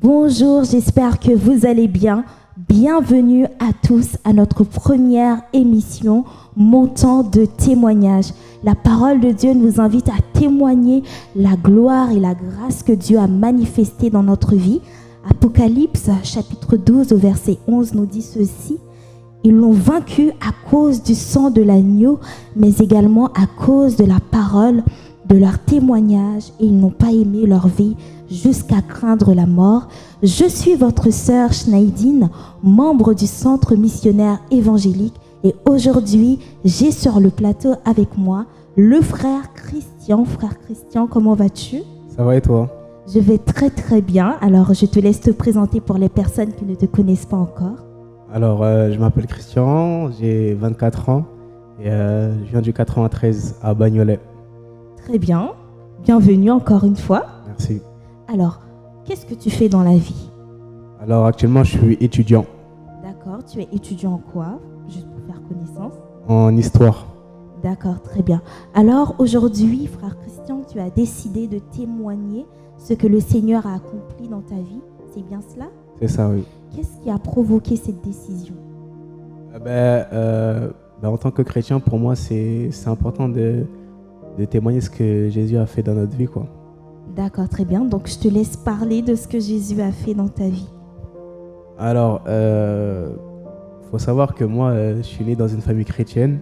Bonjour, j'espère que vous allez bien. Bienvenue à tous à notre première émission Mon temps de témoignage. La parole de Dieu nous invite à témoigner la gloire et la grâce que Dieu a manifestée dans notre vie. Apocalypse chapitre 12 au verset 11 nous dit ceci. Ils l'ont vaincu à cause du sang de l'agneau, mais également à cause de la parole de leur témoignage, et ils n'ont pas aimé leur vie jusqu'à craindre la mort. Je suis votre sœur Schneidine, membre du Centre missionnaire évangélique, et aujourd'hui, j'ai sur le plateau avec moi le frère Christian. Frère Christian, comment vas-tu? Ça va et toi? Je vais très très bien. Alors, je te laisse te présenter pour les personnes qui ne te connaissent pas encore. Alors, je m'appelle Christian, j'ai 24 ans et je viens du 93 à Bagnolet. Très bien. Bienvenue encore une fois. Merci. Alors, qu'est-ce que tu fais dans la vie? Alors, actuellement, je suis étudiant D'accord. Tu es étudiant en quoi? Juste pour faire connaissance. en histoire. D'accord, très bien. Alors, aujourd'hui, frère Christian, tu as décidé de témoigner ce que le Seigneur a accompli dans ta vie. C'est bien cela? C'est ça, oui. Qu'est-ce qui a provoqué cette décision? En tant que chrétien, pour moi, c'est important de témoigner ce que Jésus a fait dans notre vie, quoi. D'accord, très bien. Donc, je te laisse parler de ce que Jésus a fait dans ta vie. Alors, faut savoir que moi, je suis né dans une famille chrétienne.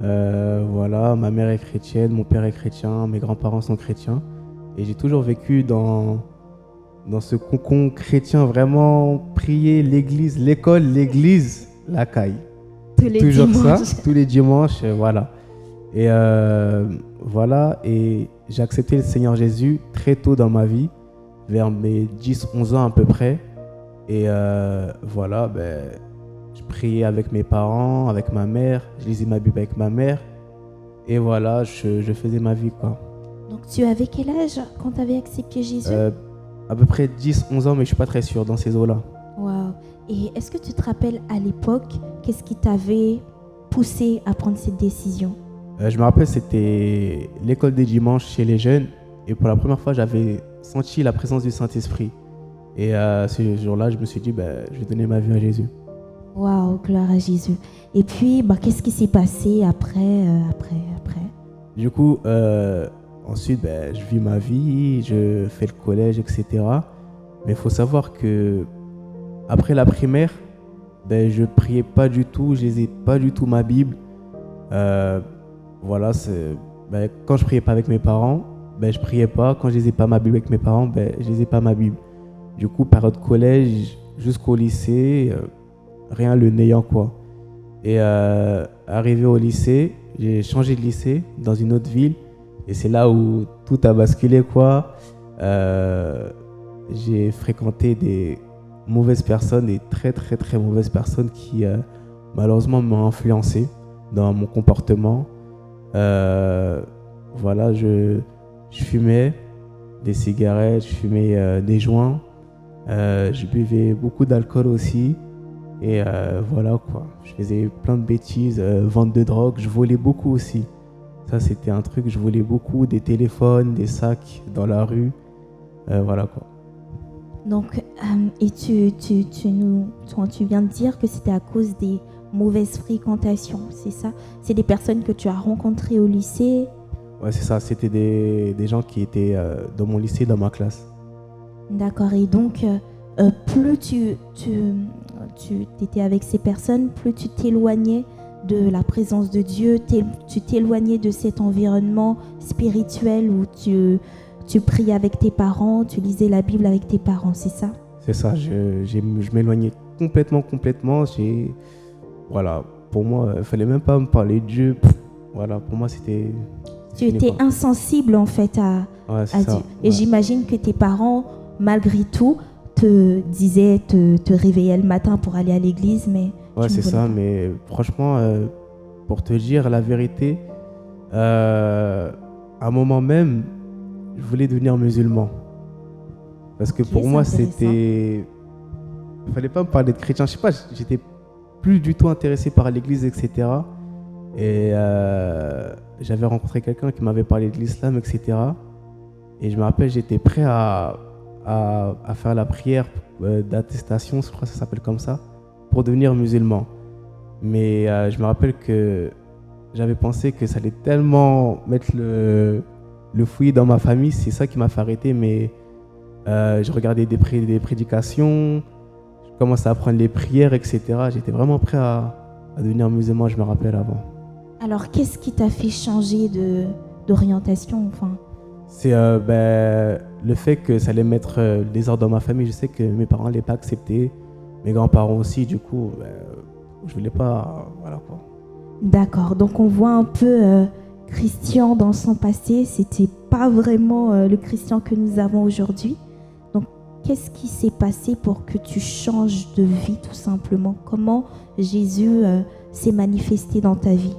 Voilà, ma mère est chrétienne, mon père est chrétien, mes grands-parents sont chrétiens. Et j'ai toujours vécu dans ce cocon chrétien, vraiment prier l'église, l'école, l'église, la caille. Tous les Toujours dimanches. ça, tous les dimanches, voilà. Et voilà, et j'ai accepté le Seigneur Jésus très tôt dans ma vie, vers mes 10-11 ans à peu près. Et voilà, je priais avec mes parents, avec ma mère, je lisais ma Bible avec ma mère. Et voilà, je faisais ma vie, quoi. Donc, tu avais quel âge quand tu avais accepté Jésus? À peu près 10-11 ans, mais je ne suis pas très sûr dans ces eaux-là. Waouh. Et est-ce que tu te rappelles à l'époque, qu'est-ce qui t'avait poussé à prendre cette décision? Je me rappelle, c'était l'école des dimanches chez les jeunes. Et pour la première fois, j'avais senti la présence du Saint-Esprit. Et ce jour-là, je me suis dit, je vais donner ma vie à Jésus. Waouh, gloire à Jésus. Et puis, qu'est-ce qui s'est passé après? Du coup, ensuite, je vis ma vie, je fais le collège, etc. Mais il faut savoir que après la primaire, je priais pas du tout, je lisais pas du tout ma Bible. Voilà, quand je priais pas avec mes parents, je priais pas. Quand je lisais pas ma Bible avec mes parents, je lisais pas ma Bible. Du coup, période collège jusqu'au lycée, rien le néant, quoi. Et arrivé au lycée, j'ai changé de lycée dans une autre ville. Et c'est là où tout a basculé, quoi. J'ai fréquenté des mauvaises personnes, des très très très mauvaises personnes qui malheureusement m'ont influencé dans mon comportement. Voilà, je fumais des cigarettes, je fumais des joints, je buvais beaucoup d'alcool aussi. Et voilà, quoi. Je faisais plein de bêtises, vente de drogue, je volais beaucoup aussi. Ça, c'était un truc, je volais beaucoup, des téléphones, des sacs dans la rue. Voilà, quoi. Donc, et tu viens de dire que c'était à cause des mauvaises fréquentations, c'est ça? C'est des personnes que tu as rencontrées au lycée? Ouais, c'est ça. C'était des gens qui étaient dans mon lycée, dans ma classe. D'accord. Et donc, plus tu étais avec ces personnes, plus tu t'éloignais de la présence de Dieu, tu t'éloignais de cet environnement spirituel où tu priais avec tes parents, tu lisais la Bible avec tes parents, c'est ça? C'est ça, je m'éloignais complètement. Voilà, pour moi, il ne fallait même pas me parler de Dieu. Voilà, pour moi, c'était... Tu étais insensible en fait à Dieu. Et j'imagine que tes parents, malgré tout, te disaient, te réveillaient le matin pour aller à l'église, mais... Ouais, c'est ça, mais franchement, pour te dire la vérité, à un moment même, je voulais devenir musulman. Parce que pour moi, c'était... Il ne fallait pas me parler de chrétien. Je sais pas, j'étais plus du tout intéressé par l'église, etc. Et j'avais rencontré quelqu'un qui m'avait parlé de l'islam, etc. Et je me rappelle, j'étais prêt à à faire la prière d'attestation, je crois que ça s'appelle comme ça, pour devenir musulman. Mais je me rappelle que j'avais pensé que ça allait tellement mettre le fouillis dans ma famille, c'est ça qui m'a fait arrêter. Mais je regardais des prédications, je commençais à apprendre les prières, etc. J'étais vraiment prêt à devenir musulman, je me rappelle avant. Alors, qu'est-ce qui t'a fait changer d'orientation, enfin? C'est le fait que ça allait mettre des ordres dans ma famille. Je sais que mes parents n'allaient pas accepter, mes grands-parents aussi, du coup, je voulais pas, voilà quoi. D'accord, donc on voit un peu Christian dans son passé, c'était pas vraiment le Christian que nous avons aujourd'hui. Donc, qu'est-ce qui s'est passé pour que tu changes de vie, tout simplement? Comment Jésus s'est manifesté dans ta vie?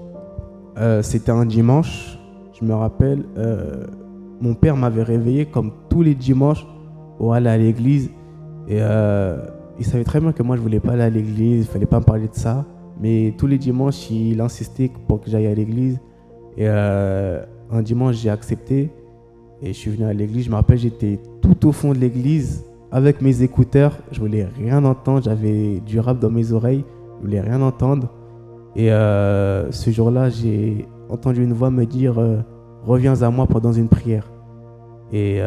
C'était un dimanche, je me rappelle, mon père m'avait réveillé comme tous les dimanches pour aller à l'église. Et il savait très bien que moi je voulais pas aller à l'église, il fallait pas me parler de ça. Mais tous les dimanches, il insistait pour que j'aille à l'église. Et un dimanche, j'ai accepté et je suis venu à l'église. Je me rappelle, j'étais tout au fond de l'église avec mes écouteurs. Je voulais rien entendre, j'avais du rap dans mes oreilles, je voulais rien entendre. Et ce jour-là, j'ai entendu une voix me dire reviens à moi pendant une prière. Et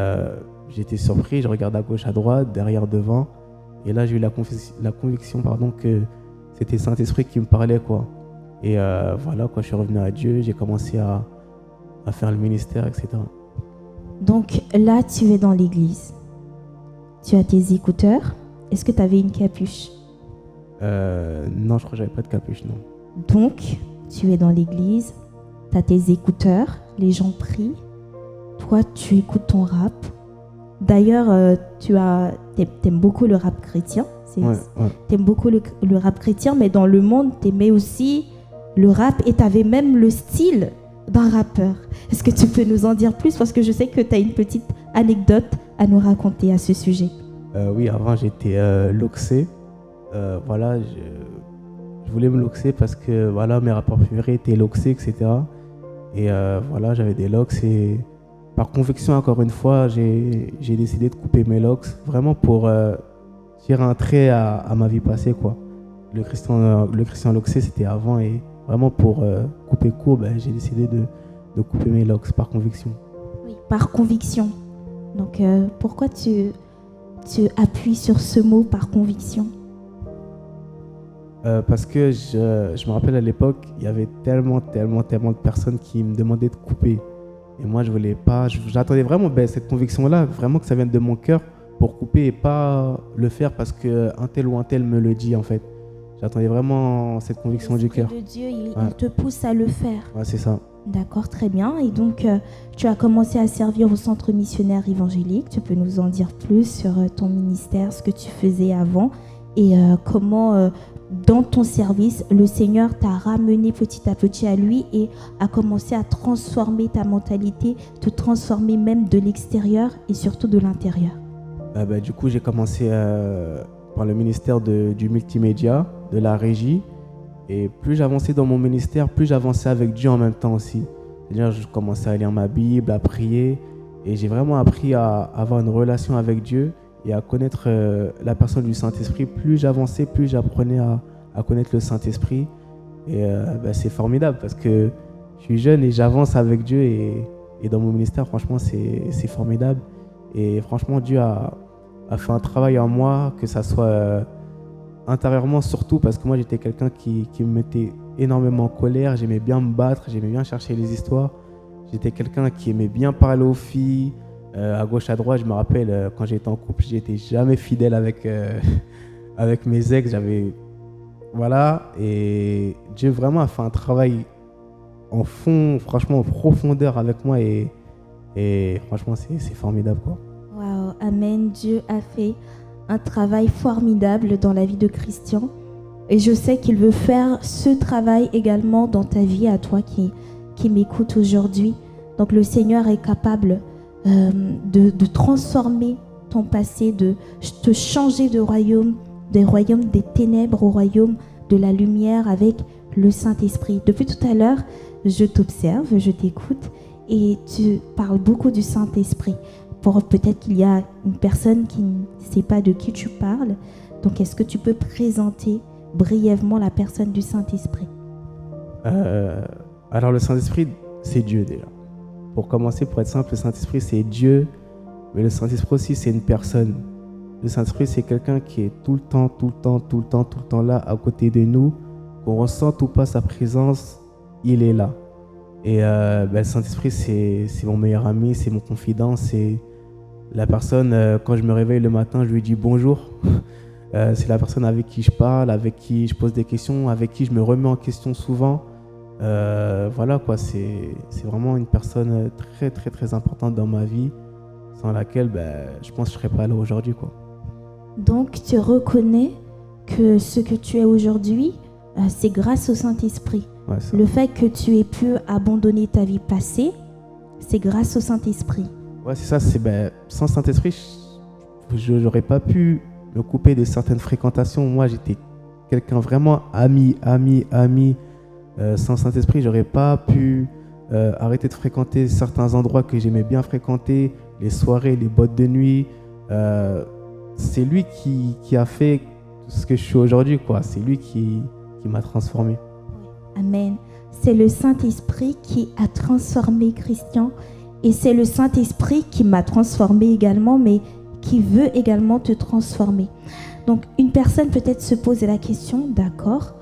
j'étais surpris, je regarde à gauche, à droite, derrière, devant. Et là, j'ai eu la conviction que c'était le Saint-Esprit qui me parlait, quoi. Et voilà, quand je suis revenu à Dieu, j'ai commencé à faire le ministère, etc. Donc là, tu es dans l'église. Tu as tes écouteurs. Est-ce que tu avais une capuche? Non, je crois que j'avais pas de capuche, non. Donc, tu es dans l'église, tu as tes écouteurs, les gens prient. Toi, tu écoutes ton rap. D'ailleurs, t'aimes beaucoup le rap chrétien. Ouais. T'aimes beaucoup le rap chrétien, mais dans le monde, t'aimais aussi le rap et t'avais même le style d'un rappeur. Est-ce que tu peux nous en dire plus? Parce que je sais que tu as une petite anecdote à nous raconter à ce sujet. Oui, avant, j'étais loxé. Voilà, je voulais me loxer parce que voilà, mes rappeurs préférés étaient loxés, etc. Et voilà, j'avais des locks et par conviction, encore une fois, j'ai décidé de couper mes locks vraiment pour tirer un trait à ma vie passée, quoi. Le Christian loxé, c'était avant et vraiment pour couper court, j'ai décidé de couper mes locks par conviction. Oui, par conviction. Donc pourquoi tu appuies sur ce mot par conviction? Parce que je me rappelle à l'époque, il y avait tellement de personnes qui me demandaient de couper. Et moi, je voulais pas. J'attendais vraiment cette conviction-là, vraiment que ça vienne de mon cœur pour couper et pas le faire parce qu'un tel ou un tel me le dit, en fait. J'attendais vraiment cette conviction du cœur. Le Dieu, il te pousse à le faire. Ouais, c'est ça. D'accord, très bien. Et donc, tu as commencé à servir au centre missionnaire évangélique. Tu peux nous en dire plus sur ton ministère, ce que tu faisais avant et comment, dans ton service, le Seigneur t'a ramené petit à petit à lui et a commencé à transformer ta mentalité, te transformer même de l'extérieur et surtout de l'intérieur. Du coup, j'ai commencé par le ministère du multimédia, de la régie. Et plus j'avançais dans mon ministère, plus j'avançais avec Dieu en même temps aussi. C'est-à-dire, je commençais à lire ma Bible, à prier. Et j'ai vraiment appris à avoir une relation avec Dieu et à connaître la personne du Saint-Esprit. Plus j'avançais, plus j'apprenais à connaître le Saint-Esprit. Et c'est formidable parce que je suis jeune et j'avance avec Dieu. Et dans mon ministère, franchement, c'est formidable. Et franchement, Dieu a fait un travail en moi, que ça soit intérieurement surtout, parce que moi, j'étais quelqu'un qui me mettait énormément en colère. J'aimais bien me battre, j'aimais bien chercher les histoires. J'étais quelqu'un qui aimait bien parler aux filles. À gauche, à droite, je me rappelle, quand j'étais en couple, j'étais jamais fidèle avec mes ex. Voilà. Et Dieu vraiment a fait un travail en fond, franchement, en profondeur avec moi. Et franchement, c'est formidable, quoi. Waouh, amen. Dieu a fait un travail formidable dans la vie de Christian. Et je sais qu'il veut faire ce travail également dans ta vie, à toi qui m'écoute aujourd'hui. Donc le Seigneur est capable de transformer ton passé, de te changer de royaume, des royaumes des ténèbres au royaume de la lumière avec le Saint-Esprit. Depuis tout à l'heure, je t'observe, je t'écoute et tu parles beaucoup du Saint-Esprit. pour peut-être qu'il y a une personne qui ne sait pas de qui tu parles. Donc, est-ce que tu peux présenter brièvement la personne du Saint-Esprit? Alors, le Saint-Esprit, c'est Dieu déjà. Pour commencer, pour être simple, le Saint-Esprit, c'est Dieu, mais le Saint-Esprit aussi, c'est une personne. Le Saint-Esprit, c'est quelqu'un qui est tout le temps là, à côté de nous, qu'on ressent ou pas sa présence, il est là. Et le Saint-Esprit, c'est mon meilleur ami, c'est mon confident, c'est la personne, quand je me réveille le matin, je lui dis bonjour. C'est la personne avec qui je parle, avec qui je pose des questions, avec qui je me remets en question souvent. Voilà quoi, c'est vraiment une personne très importante dans ma vie, sans laquelle je pense que je ne serais pas là aujourd'hui quoi. Donc tu reconnais que ce que tu es aujourd'hui, c'est grâce au Saint-Esprit. Ouais, le fait que tu aies pu abandonner ta vie passée, c'est grâce au Saint-Esprit. Ouais, c'est ça. Sans Saint-Esprit, je n'aurais pas pu me couper de certaines fréquentations. Moi, j'étais quelqu'un vraiment ami. Sans Saint-Esprit, j'aurais pas pu arrêter de fréquenter certains endroits que j'aimais bien fréquenter, les soirées, les boîtes de nuit. C'est lui qui a fait ce que je suis aujourd'hui, quoi. C'est lui qui m'a transformé. Amen. C'est le Saint-Esprit qui a transformé Christian et c'est le Saint-Esprit qui m'a transformé également, mais qui veut également te transformer. Donc, une personne peut-être se pose la question, d'accord,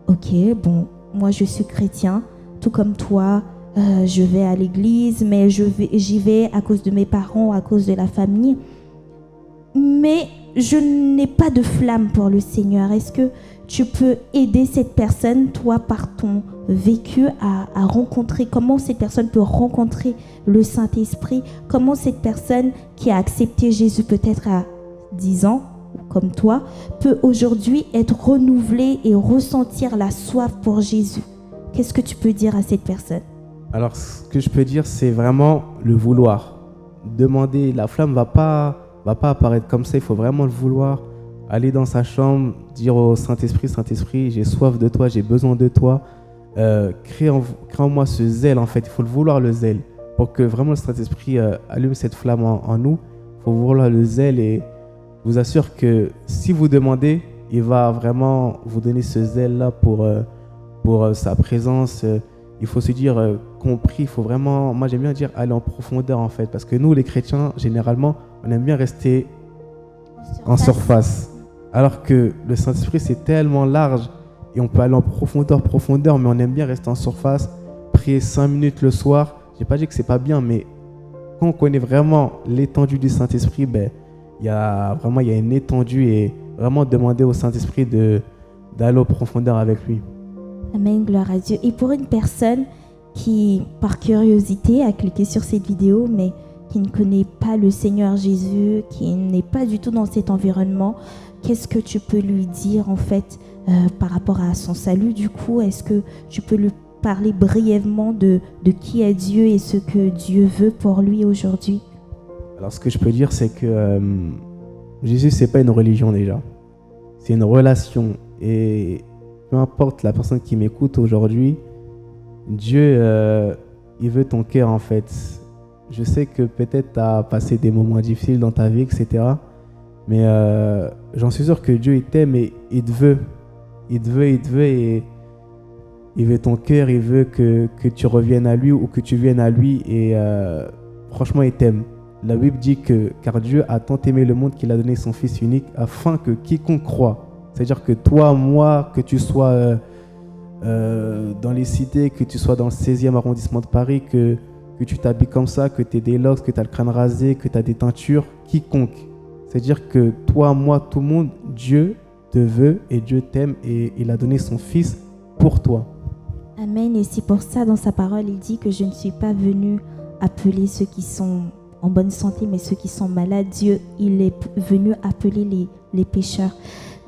ok, bon, moi je suis chrétien, tout comme toi, je vais à l'église, mais j'y vais à cause de mes parents, à cause de la famille, mais je n'ai pas de flamme pour le Seigneur. Est-ce que tu peux aider cette personne, toi, par ton vécu, à rencontrer, comment cette personne peut rencontrer le Saint-Esprit, comment cette personne qui a accepté Jésus peut-être à 10 ans, comme toi, peut aujourd'hui être renouvelée et ressentir la soif pour Jésus? Qu'est-ce que tu peux dire à cette personne? Alors, ce que je peux dire, c'est vraiment le vouloir. Demander, la flamme va pas apparaître comme ça, il faut vraiment le vouloir. Aller dans sa chambre, dire au Saint-Esprit, Saint-Esprit, j'ai soif de toi, j'ai besoin de toi. Crée en moi ce zèle, en fait. Il faut le vouloir, le zèle. Pour que vraiment le Saint-Esprit allume cette flamme en nous, il faut vouloir le zèle. Et je vous assure que si vous demandez, il va vraiment vous donner ce zèle-là pour sa présence. Il faut se dire compris. Il faut vraiment, moi j'aime bien dire aller en profondeur, en fait. Parce que nous, les chrétiens, généralement, on aime bien rester en surface. Alors que le Saint-Esprit, c'est tellement large et on peut aller en profondeur, mais on aime bien rester en surface, prier 5 minutes le soir. Je n'ai pas dit que c'est pas bien, mais quand on connaît vraiment l'étendue du Saint-Esprit, il y a une étendue et vraiment demander au Saint-Esprit d'aller en profondeur avec lui. Amen, gloire à Dieu. Et pour une personne qui, par curiosité, a cliqué sur cette vidéo, mais qui ne connaît pas le Seigneur Jésus, qui n'est pas du tout dans cet environnement, qu'est-ce que tu peux lui dire en fait par rapport à son salut du coup? Est-ce que tu peux lui parler brièvement de qui est Dieu et ce que Dieu veut pour lui aujourd'hui? Alors ce que je peux dire, c'est que Jésus, c'est pas une religion déjà. C'est une relation. Et peu importe la personne qui m'écoute aujourd'hui, Dieu, il veut ton cœur en fait. Je sais que peut-être tu as passé des moments difficiles dans ta vie, etc. Mais j'en suis sûr que Dieu, il t'aime et il te veut. Il te veut et il veut ton cœur. Il veut que tu reviennes à lui ou que tu viennes à lui. Et franchement, il t'aime. La Bible dit que car Dieu a tant aimé le monde qu'il a donné son Fils unique afin que quiconque croit, c'est-à-dire que toi, moi, que tu sois dans les cités, que tu sois dans le 16e arrondissement de Paris, que tu t'habilles comme ça, que tu aies des locks, que tu as le crâne rasé, que tu as des teintures, quiconque. C'est-à-dire que toi, moi, tout le monde, Dieu te veut et Dieu t'aime et il a donné son Fils pour toi. Amen. Et c'est pour ça, dans sa parole, il dit que je ne suis pas venu appeler ceux qui sont en bonne santé, mais ceux qui sont malades. Dieu, il est venu appeler les pécheurs.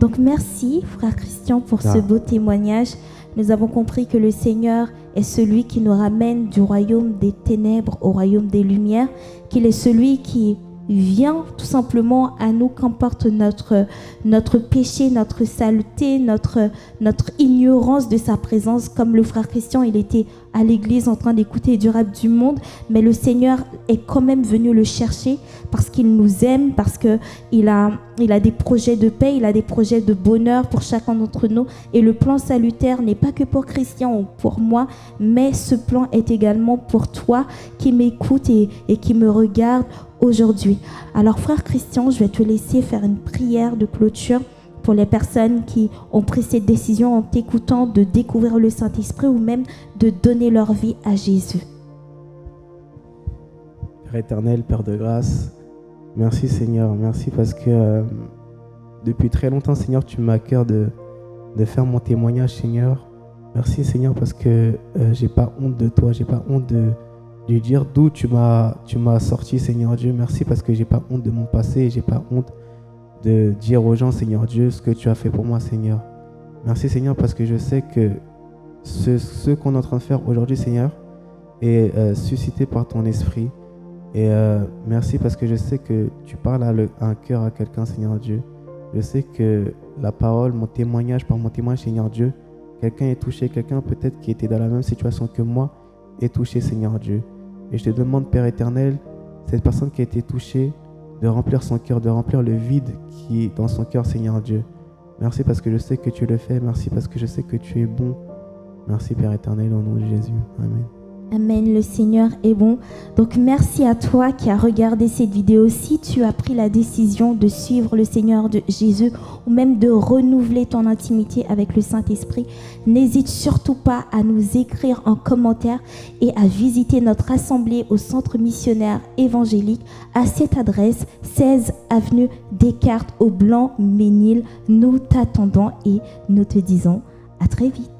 Donc merci, frère Christian, pour ce beau témoignage. Nous avons compris que le Seigneur est celui qui nous ramène du royaume des ténèbres au royaume des lumières, qu'il est celui qui viens tout simplement à nous, qu'importe notre péché, notre saleté, notre ignorance de sa présence. Comme le frère Christian, il était à l'église en train d'écouter du rap du monde, mais le Seigneur est quand même venu le chercher parce qu'il nous aime, parce qu'il a des projets de paix, il a des projets de bonheur pour chacun d'entre nous. Et le plan salutaire n'est pas que pour Christian ou pour moi, mais ce plan est également pour toi qui m'écoute et qui me regarde aujourd'hui. Alors frère Christian, je vais te laisser faire une prière de clôture pour les personnes qui ont pris cette décision en t'écoutant de découvrir le Saint-Esprit ou même de donner leur vie à Jésus. Père éternel, Père de grâce, merci Seigneur, merci parce que depuis très longtemps Seigneur, tu m'as à cœur de faire mon témoignage Seigneur. Merci Seigneur parce que j'ai pas honte de toi, j'ai pas honte de dire d'où tu m'as sorti Seigneur Dieu. Merci parce que j'ai pas honte de mon passé et j'ai pas honte de dire aux gens Seigneur Dieu ce que tu as fait pour moi Seigneur. Merci Seigneur parce que je sais que ce qu'on est en train de faire aujourd'hui Seigneur est suscité par ton esprit. Et merci parce que je sais que tu parles à un cœur à quelqu'un Seigneur Dieu. Je sais que la parole, mon témoignage, par mon témoignage Seigneur Dieu, quelqu'un est touché, quelqu'un peut-être qui était dans la même situation que moi est touché Seigneur Dieu. Et je te demande Père éternel, cette personne qui a été touchée, de remplir son cœur, de remplir le vide qui est dans son cœur Seigneur Dieu. Merci parce que je sais que tu le fais, merci parce que je sais que tu es bon. Merci Père éternel au nom de Jésus. Amen. Amen, le Seigneur est bon. Donc merci à toi qui as regardé cette vidéo. Si tu as pris la décision de suivre le Seigneur de Jésus ou même de renouveler ton intimité avec le Saint-Esprit, n'hésite surtout pas à nous écrire en commentaire et à visiter notre assemblée au Centre missionnaire évangélique à cette adresse 16 avenue Descartes au Blanc-Ménil. Nous t'attendons et nous te disons à très vite.